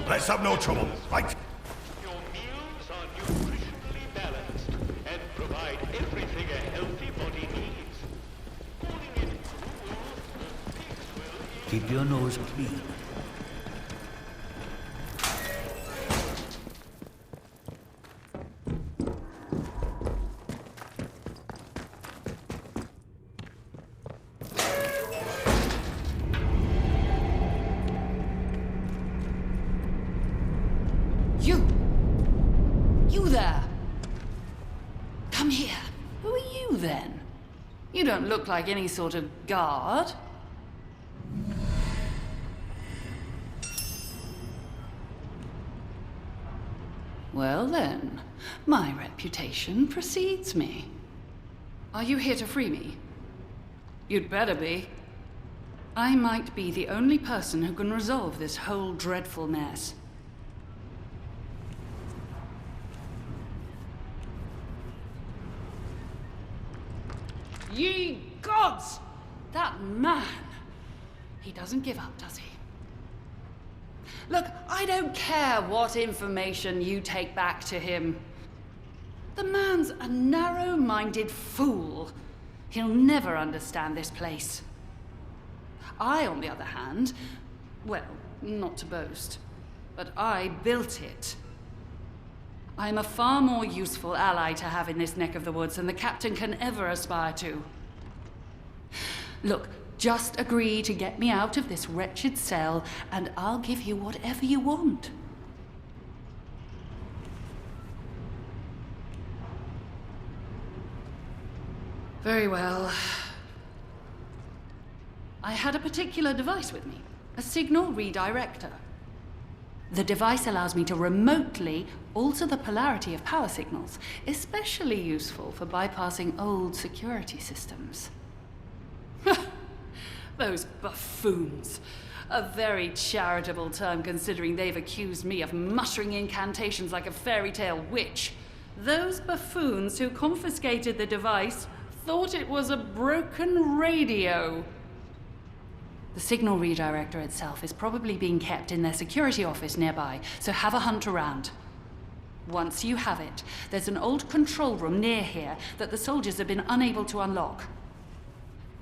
Let's have no trouble, right? Your meals are nutritionally balanced and provide everything a healthy body needs. Calling it cruel, the pigs will eat. Keep your nose clean. You there! Come here. Who are you then? You don't look like any sort of guard. Well then, my reputation precedes me. Are you here to free me? You'd better be. I might be the only person who can resolve this whole dreadful mess. Ye gods! That man! He doesn't give up, does he? Look, I don't care what information you take back to him. The man's a narrow-minded fool. He'll never understand this place. I, on the other hand, well, not to boast, but I built it. I'm a far more useful ally to have in this neck of the woods than the captain can ever aspire to. Look, just agree to get me out of this wretched cell, and I'll give you whatever you want. Very well. I had a particular device with me, a signal redirector. The device allows me to remotely alter the polarity of power signals, especially useful for bypassing old security systems. Those buffoons. A very charitable term considering they've accused me of muttering incantations like a fairy tale witch. Those buffoons who confiscated the device thought it was a broken radio. The signal redirector itself is probably being kept in their security office nearby, so have a hunt around. Once you have it, there's an old control room near here that the soldiers have been unable to unlock.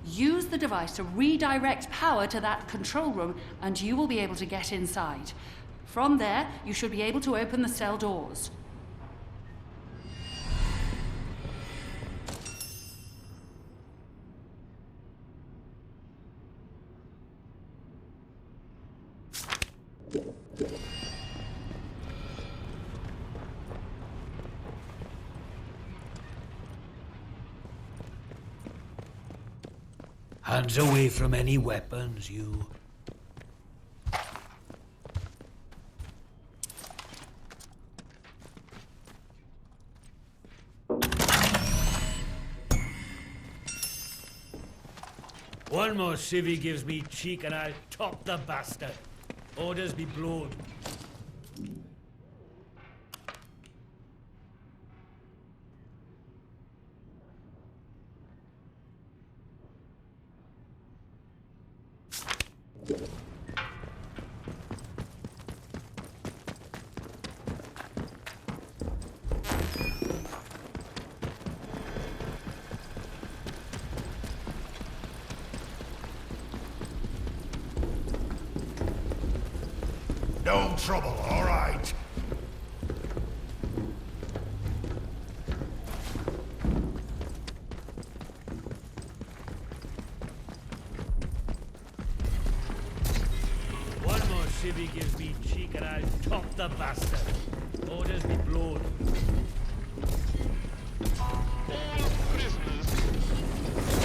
Use the device to redirect power to that control room, and you will be able to get inside. From there, you should be able to open the cell doors. Hands away from any weapons, you. One more civvy gives me cheek and I'll top the bastard. Orders be blowed. No trouble, all right. One more civvy gives me cheek and I'll top the bastard. Orders be blowed. All prisoners.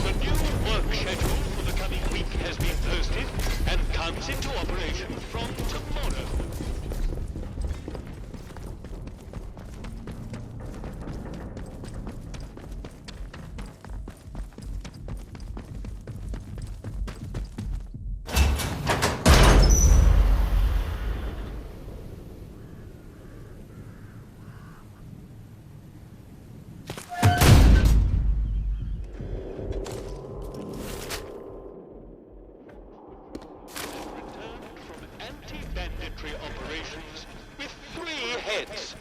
The new work schedule for the coming week has been posted and comes into operation from tomorrow. Returned from anti banditry operations with 3 heads.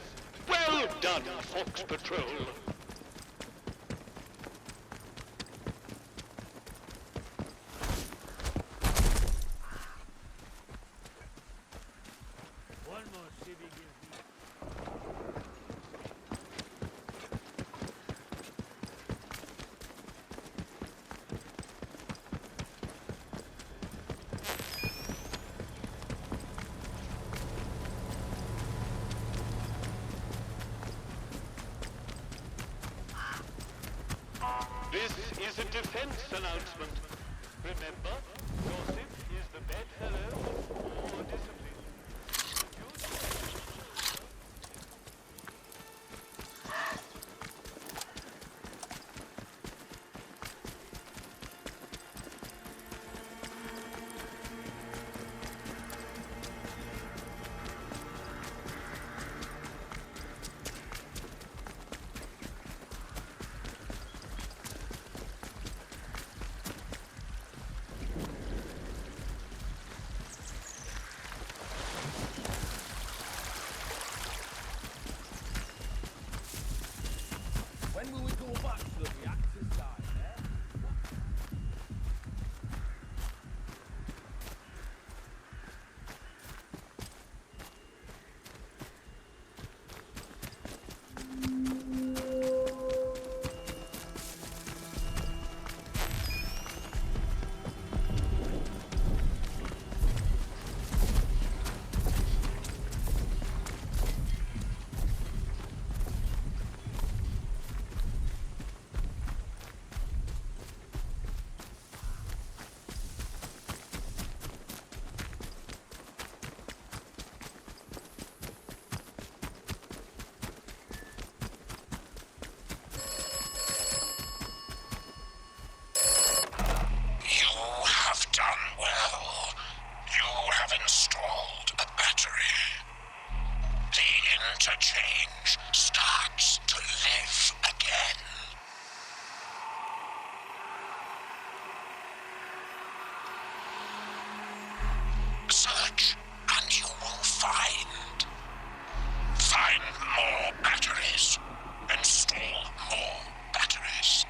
Well done, Fox Patrol. One more civvy gives me... This is a defense announcement. Remember, gossip is the bedfellow or discipline. When will we go back to the reactor side, eh? You have done well. You have installed a battery. The interchange starts to live again. Search, and you will find. Find more batteries. Install more batteries.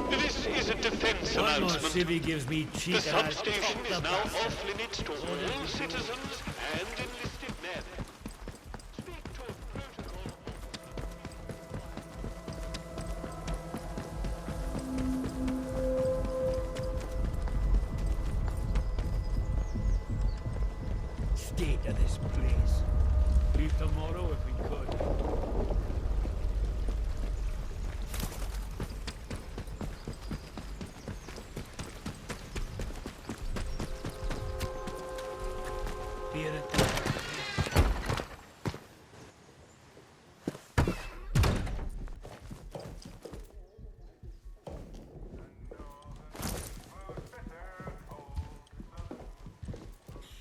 This is a defense One more announcement. civvy gives me The cheek and I'll substation top is the now bastard. off limits to all citizens and enlisted men. Speak to a protocol. State of this place. Leave tomorrow if we could. Here it is.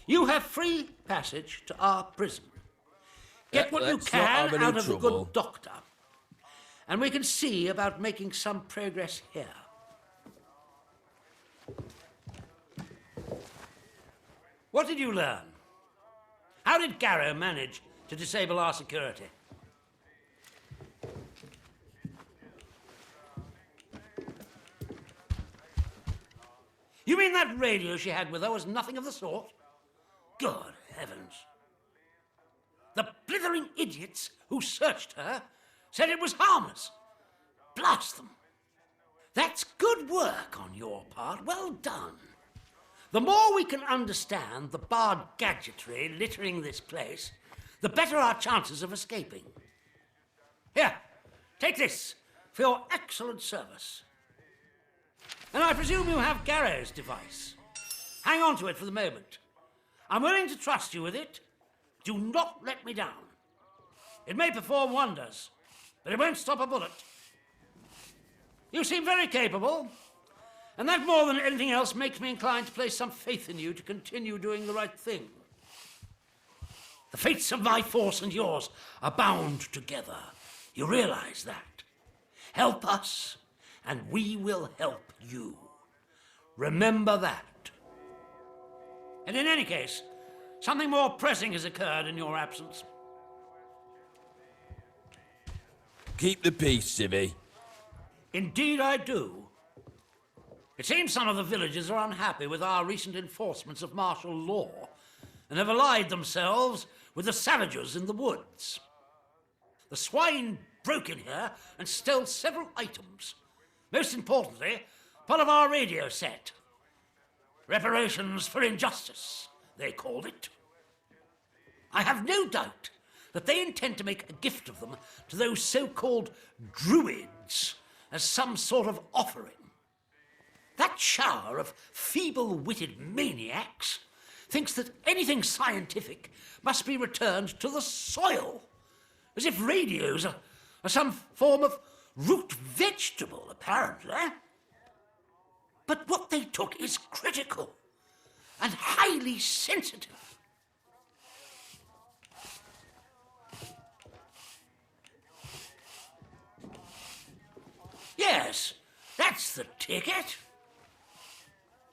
You have free passage to our prison. Get what you Let's not have can any out of the trouble. good doctor. And we can see about making some progress here. What did you learn? How did Garrow manage to disable our security? You mean that radio she had with her was nothing of the sort? Good heavens. The blithering idiots who searched her said it was harmless. Blast them. That's good work on your part. Well done. The more we can understand the barred gadgetry littering this place, the better our chances of escaping. Here, take this for your excellent service. And I presume you have Garrow's device. Hang on to it for the moment. I'm willing to trust you with it. Do not let me down. It may perform wonders, but it won't stop a bullet. You seem very capable, and that more than anything else makes me inclined to place some faith in you to continue doing the right thing. The fates of my force and yours are bound together. You realize that? Help us, and we will help you. Remember that. And in any case, something more pressing has occurred in your absence. Keep the peace, Civvy. Indeed I do. It seems some of the villagers are unhappy with our recent enforcements of martial law and have allied themselves with the savages in the woods. The swine broke in here and stole several items. Most importantly, part of our radio set. Reparations for injustice, they called it. I have no doubt that they intend to make a gift of them to those so-called druids as some sort of offering. That shower of feeble-witted maniacs thinks that anything scientific must be returned to the soil, as if radios are some form of root vegetable, apparently. But what they took is critical and highly sensitive. Yes, that's the ticket.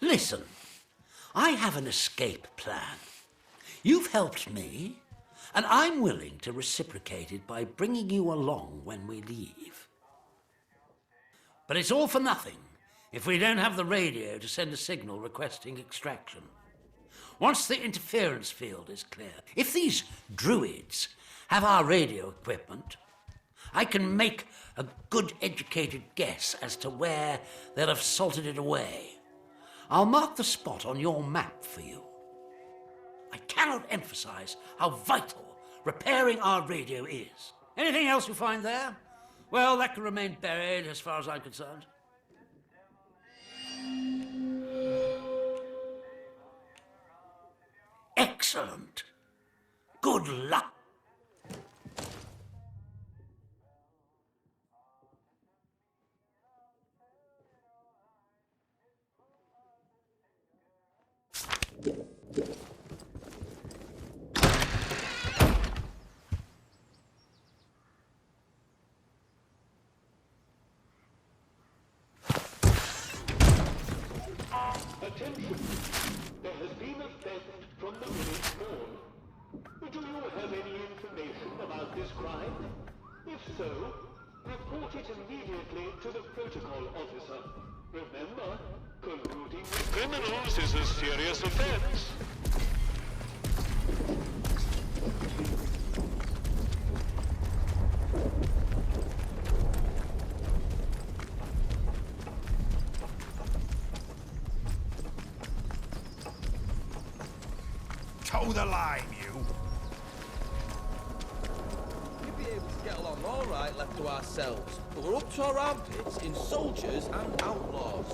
Listen, I have an escape plan. You've helped me, and I'm willing to reciprocate it by bringing you along when we leave. But it's all for nothing if we don't have the radio to send a signal requesting extraction. Once the interference field is clear, if these druids have our radio equipment, I can make a good educated guess as to where they'll have salted it away. I'll mark the spot on your map for you. I cannot emphasize how vital repairing our radio is. Anything else you find there? Well, that can remain buried as far as I'm concerned. Excellent. Good luck. Attention! There has been a theft from the village mall. Do you have any information about this crime? If so, report it immediately to the protocol officer. Remember, colluding with criminals is a serious offense. Toe the line, you! We'd be able to get along all right left to ourselves, but we're up to our armpits in soldiers and outlaws.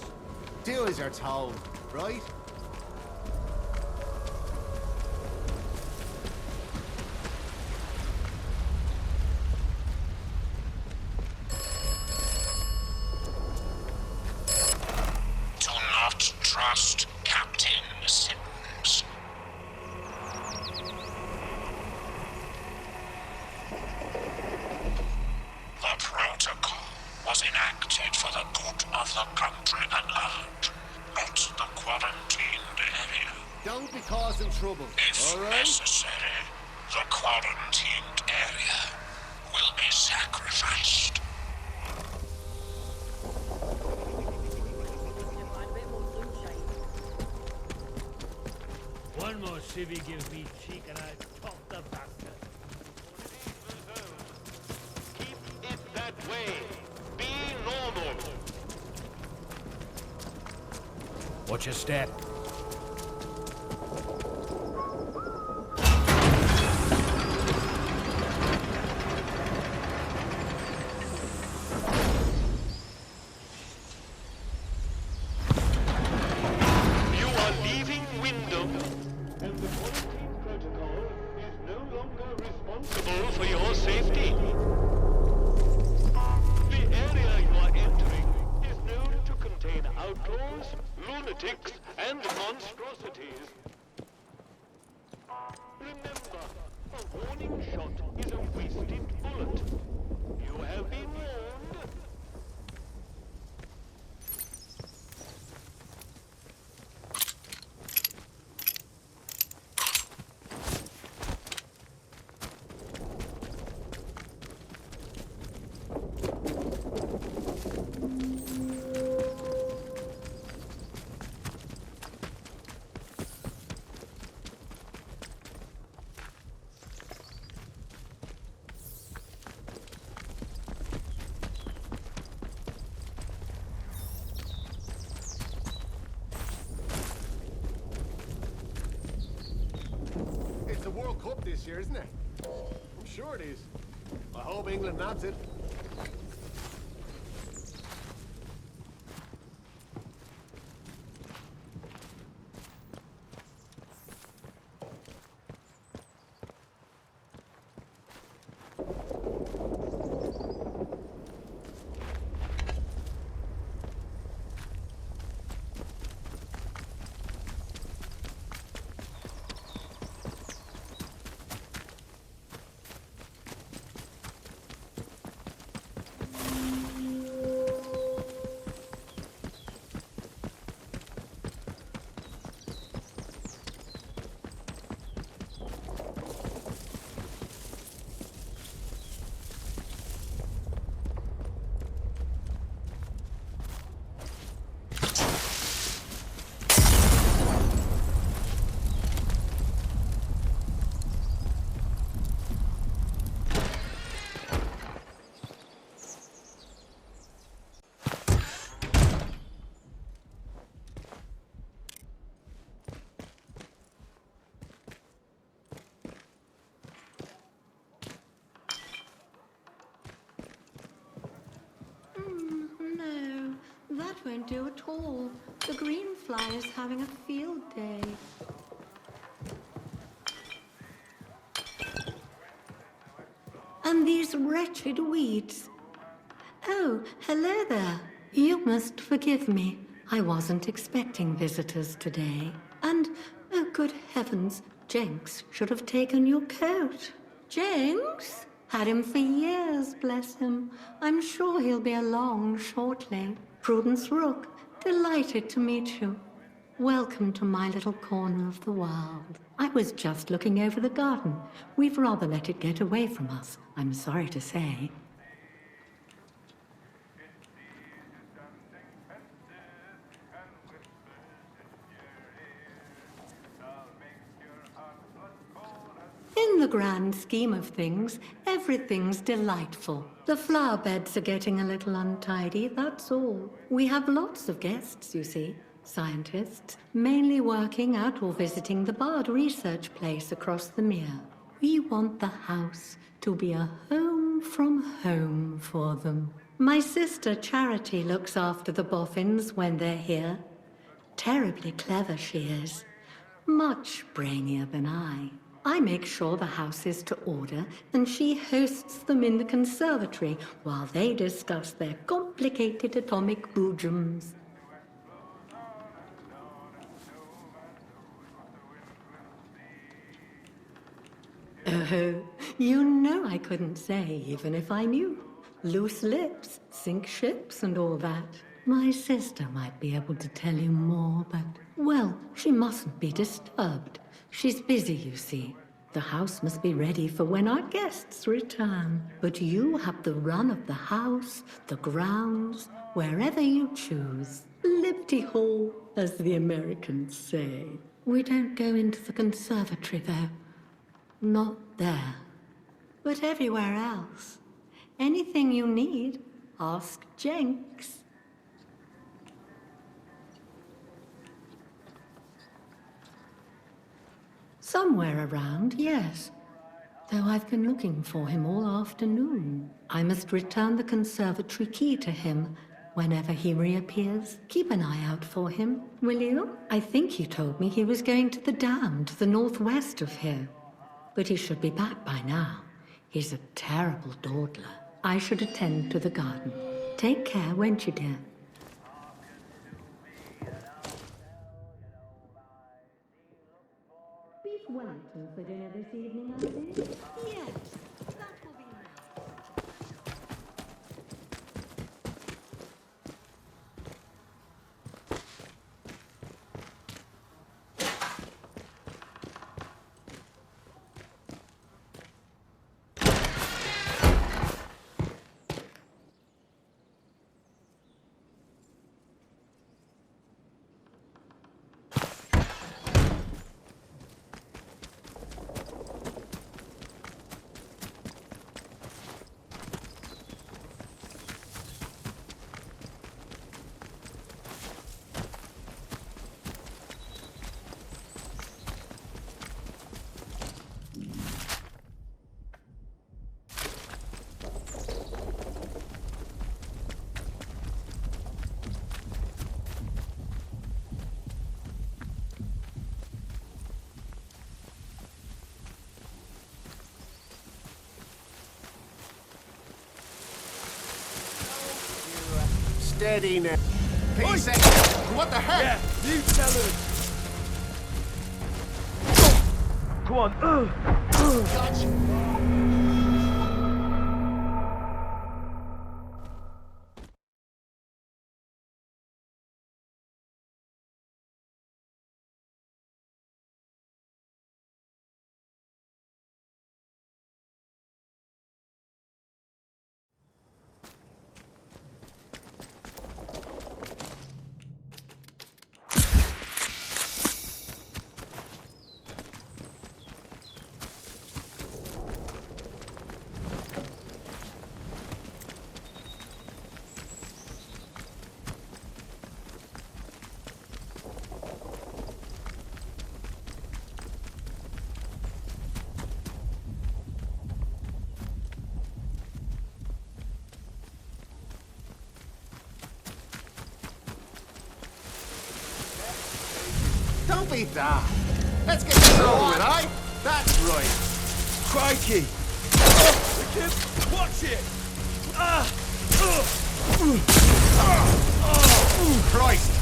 Do as you're told, right? Do not trust Captain Simmons. The protocol was enacted for the good of the country at large, not the quarantined area. Don't be causing trouble, If all right? necessary, the quarantined area will be sacrificed. One more civvy gives me cheek and I top the bastard. Keep it that way. Be normal. Watch your step. You are leaving window, and the quarantine protocol is no longer responsible for your safety. The area you are entering is known to contain outlaws, lunatics, and monstrosities. Remember, a warning shot is a wasted bullet. You have been warned. It's the World Cup this year, isn't it? I'm sure it is. I hope England nabs it. No, that won't do at all. The green fly is having a field day. And these wretched weeds. Oh, hello there. You must forgive me. I wasn't expecting visitors today. And, oh good heavens, Jenks should have taken your coat. Jenks? Had him for years, bless him. I'm sure he'll be along shortly. Prudence Rook, delighted to meet you. Welcome to my little corner of the world. I was just looking over the garden. We've rather let it get away from us, I'm sorry to say. In the grand scheme of things, everything's delightful. The flower beds are getting a little untidy, that's all. We have lots of guests, you see. Scientists, mainly working at or visiting the Bard research place across the mere. We want the house to be a home from home for them. My sister Charity looks after the boffins when they're here. Terribly clever she is. Much brainier than I. I make sure the house is to order, and she hosts them in the conservatory while they discuss their complicated atomic boojums. Oh, you know I couldn't say even if I knew. Loose lips, sink ships and all that. My sister might be able to tell you more, but, well, she mustn't be disturbed. She's busy, you see. The house must be ready for when our guests return. But you have the run of the house, the grounds, wherever you choose. Liberty Hall, as the Americans say. We don't go into the conservatory, though. Not there. But everywhere else. Anything you need, ask Jenks. Somewhere around, yes. Though I've been looking for him all afternoon. I must return the conservatory key to him whenever he reappears. Keep an eye out for him, will you? I think he told me he was going to the dam to the northwest of here. But he should be back by now. He's a terrible dawdler. I should attend to the garden. Take care, won't you, dear? Beef Wellington for dinner this evening, I think. Yes, that will be nice. Steady now. Peace. What the heck? Yeah, you tell him. Come on. Gotcha. Don't be daft. Let's get this over with, eh? That's right. Crikey! Richard, watch it! Christ!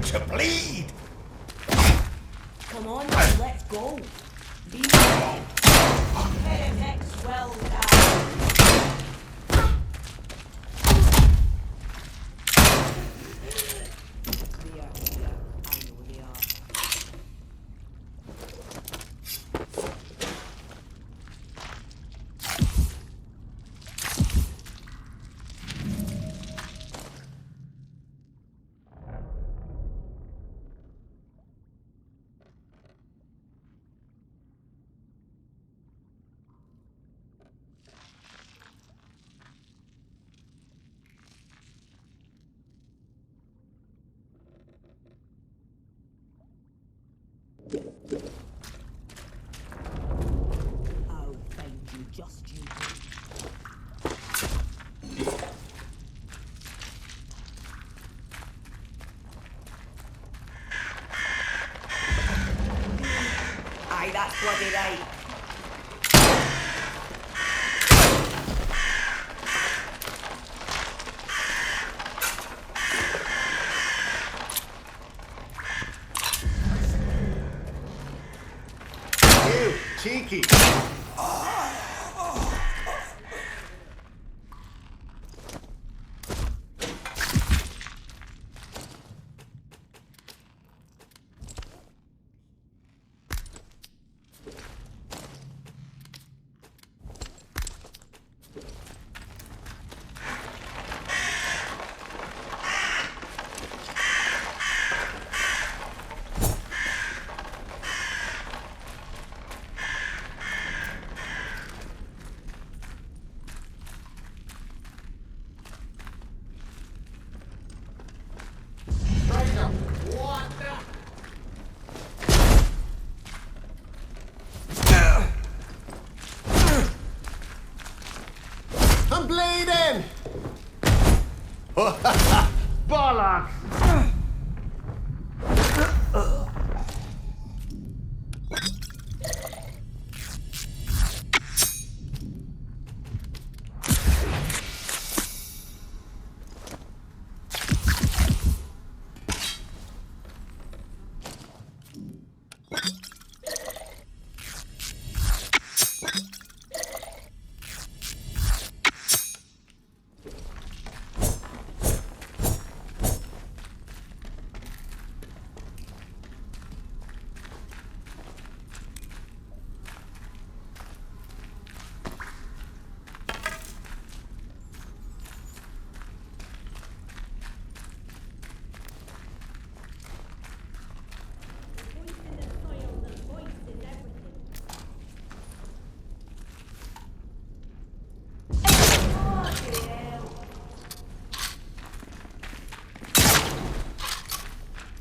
time to bleed! Come on, let's go. Be ready. Hex well down. They are here. I know they are. I'll find you, just you. Aye, that's bloody right. You, cheeky! I'm bleeding! Bollocks!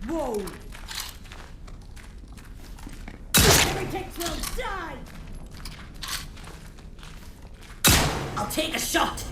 Whoa! Heretics will die! I'll take a shot!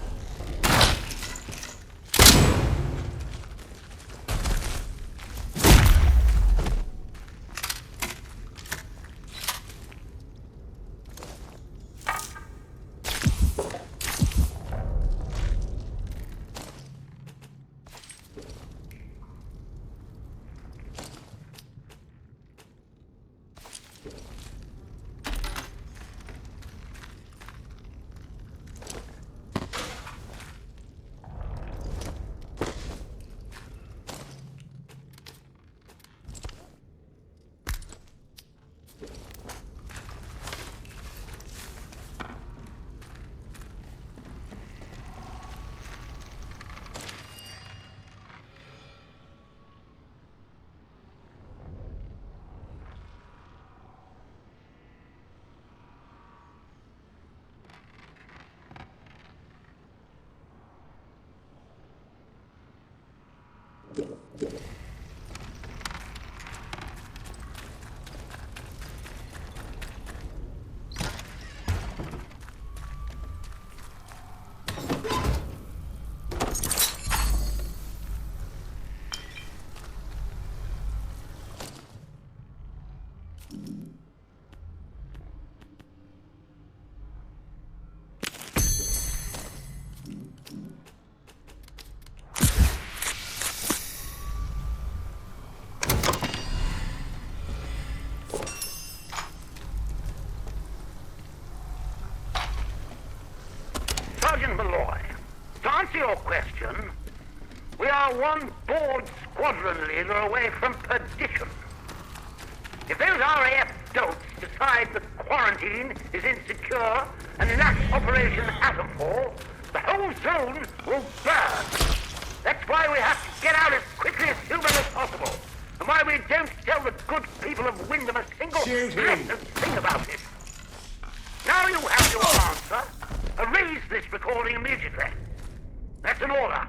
your question, we are one bored squadron leader away from perdition. If those RAF dolts decide the quarantine is insecure and enact Operation Atomfall, the whole zone will burn. That's why we have to get out as quickly as humanly possible, and why we don't tell the good people of Wyndham a single blessed thing about it. Now you have your answer. Erase this recording immediately. That's an order.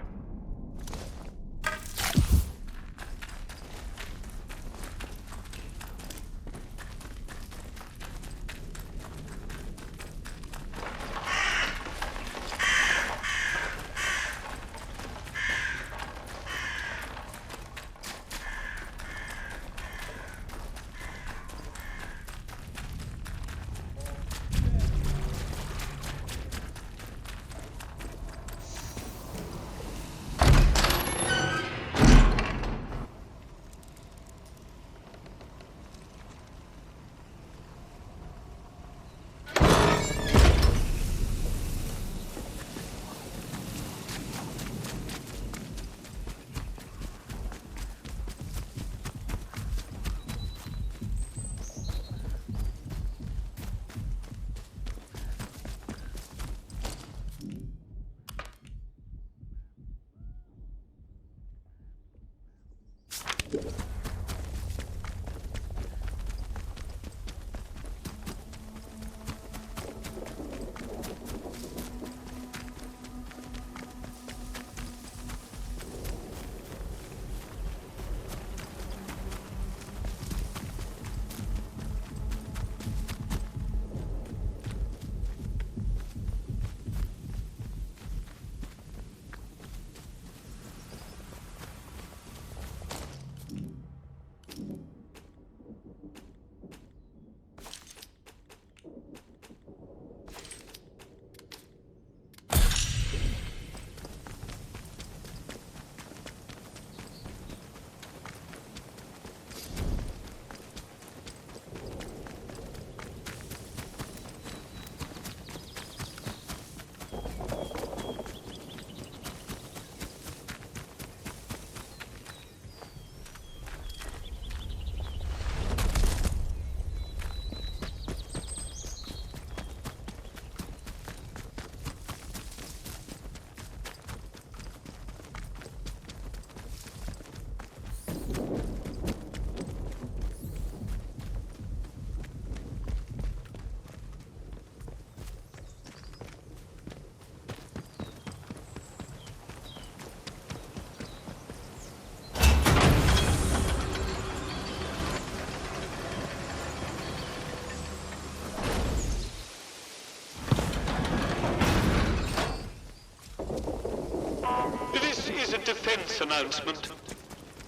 This is a defense announcement.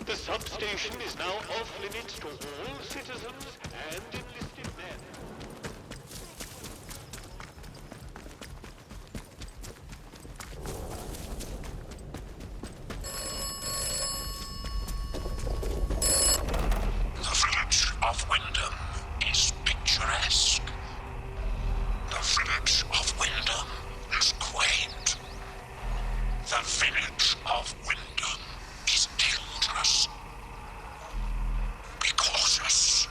The substation is now off limits to all citizens and enlisted men. The village of Wyndham is picturesque. The village of Wyndham is quaint. The village of Wyndham is dangerous. Be cautious.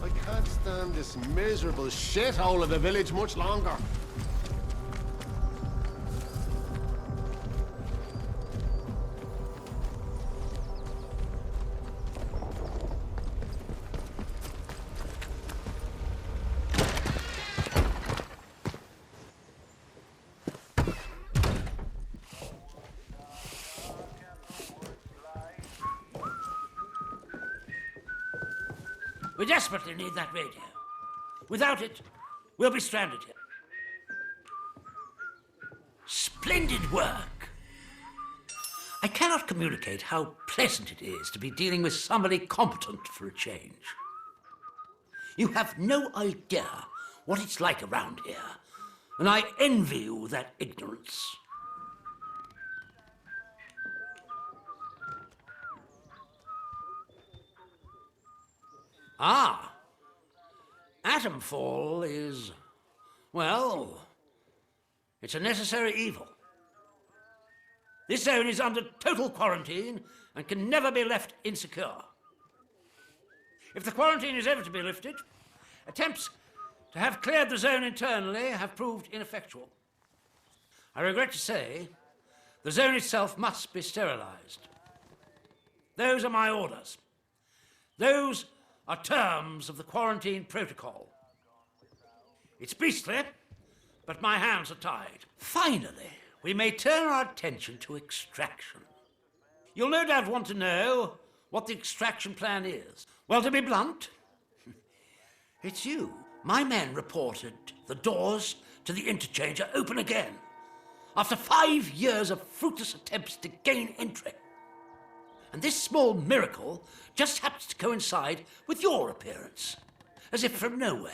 I can't stand this miserable shithole of a village much longer. We desperately need that radio. Without it, we'll be stranded here. Splendid work. I cannot communicate how pleasant it is to be dealing with somebody competent for a change. You have no idea what it's like around here, and I envy you that ignorance. Ah, Atomfall is, well, it's a necessary evil. This zone is under total quarantine and can never be left insecure. If the quarantine is ever to be lifted, attempts to have cleared the zone internally have proved ineffectual. I regret to say, the zone itself must be sterilized. Those are my orders. Those are terms of the quarantine protocol. It's beastly, but my hands are tied. Finally, we may turn our attention to extraction. You'll no doubt want to know what the extraction plan is. Well, to be blunt, it's you. My men reported the doors to the interchange are open again after 5 years of fruitless attempts to gain entry. And this small miracle just happens to coincide with your appearance, as if from nowhere.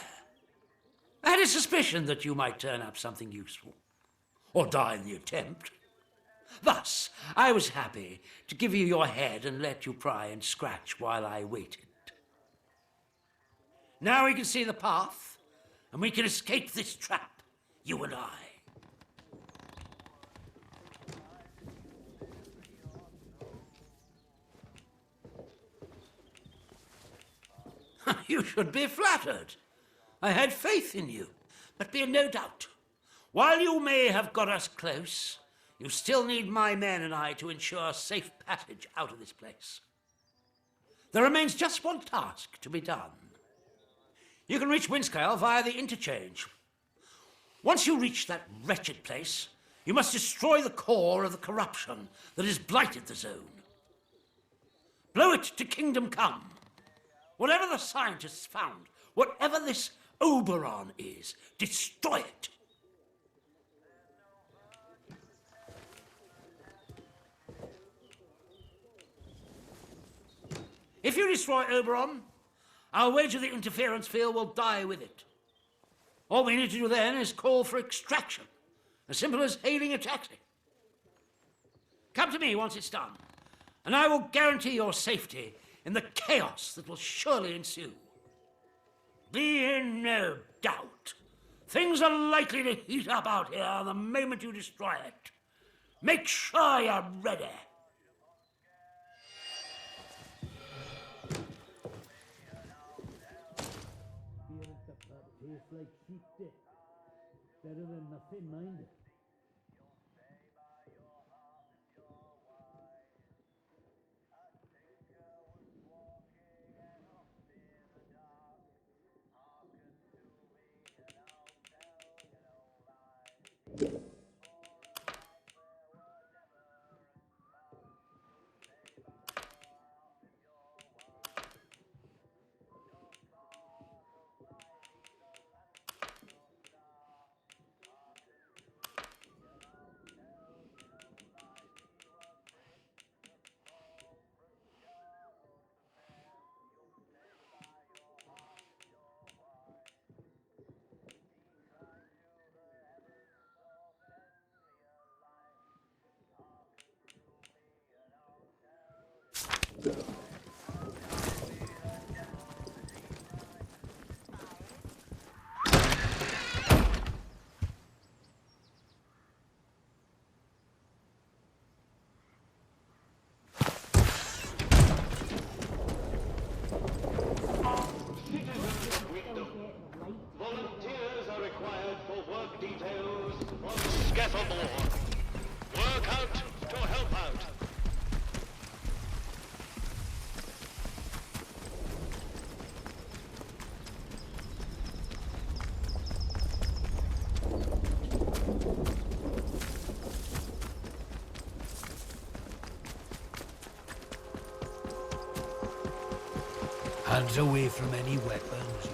I had a suspicion that you might turn up something useful, or die in the attempt. Thus, I was happy to give you your head and let you pry and scratch while I waited. Now we can see the path, and we can escape this trap, you and I. You should be flattered. I had faith in you, but be in no doubt. While you may have got us close, you still need my men and I to ensure safe passage out of this place. There remains just one task to be done. You can reach Windscale via the interchange. Once you reach that wretched place, you must destroy the core of the corruption that has blighted the zone. Blow it to kingdom come. Whatever the scientists found, whatever this Oberon is, destroy it. If you destroy Oberon, I'll wager the interference field will die with it. All we need to do then is call for extraction, as simple as hailing a taxi. Come to me once it's done, and I will guarantee your safety in the chaos that will surely ensue. Be in no doubt. Things are likely to heat up out here the moment you destroy it. Make sure you're ready. Tastes like sheep dip. Better than nothing, mind it. Volunteers are required for work details on Scaffoldmore. Work out to help out. Hands away from any weapons, you.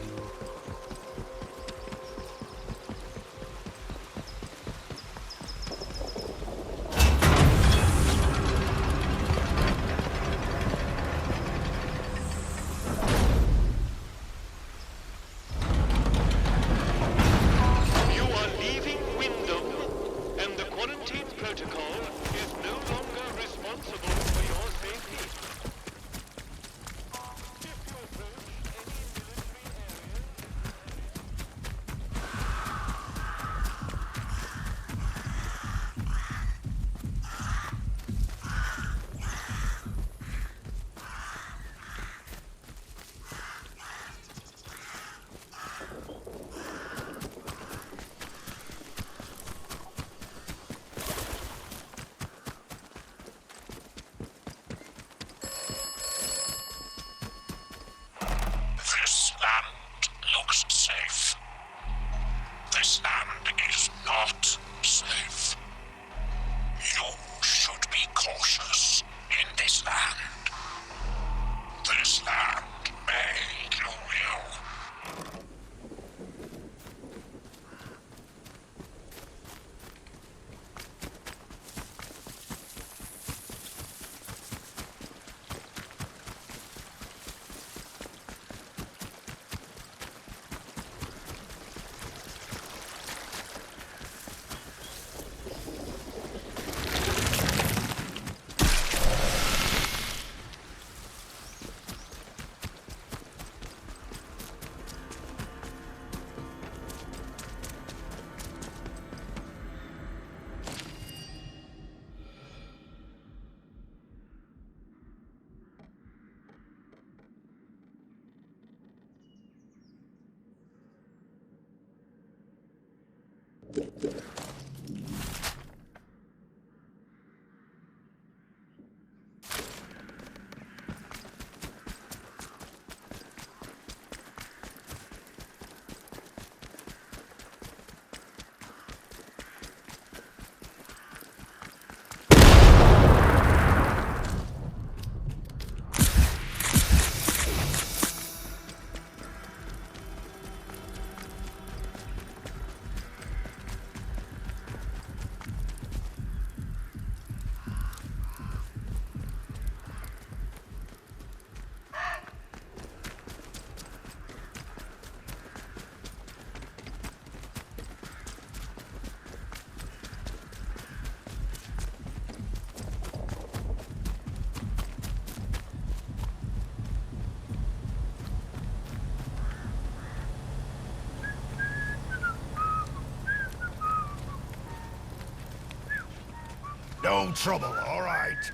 No trouble, all right.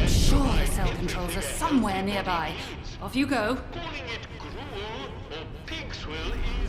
I'm sure the cell controls are somewhere nearby. Off you go. Calling it gruel or pig swill is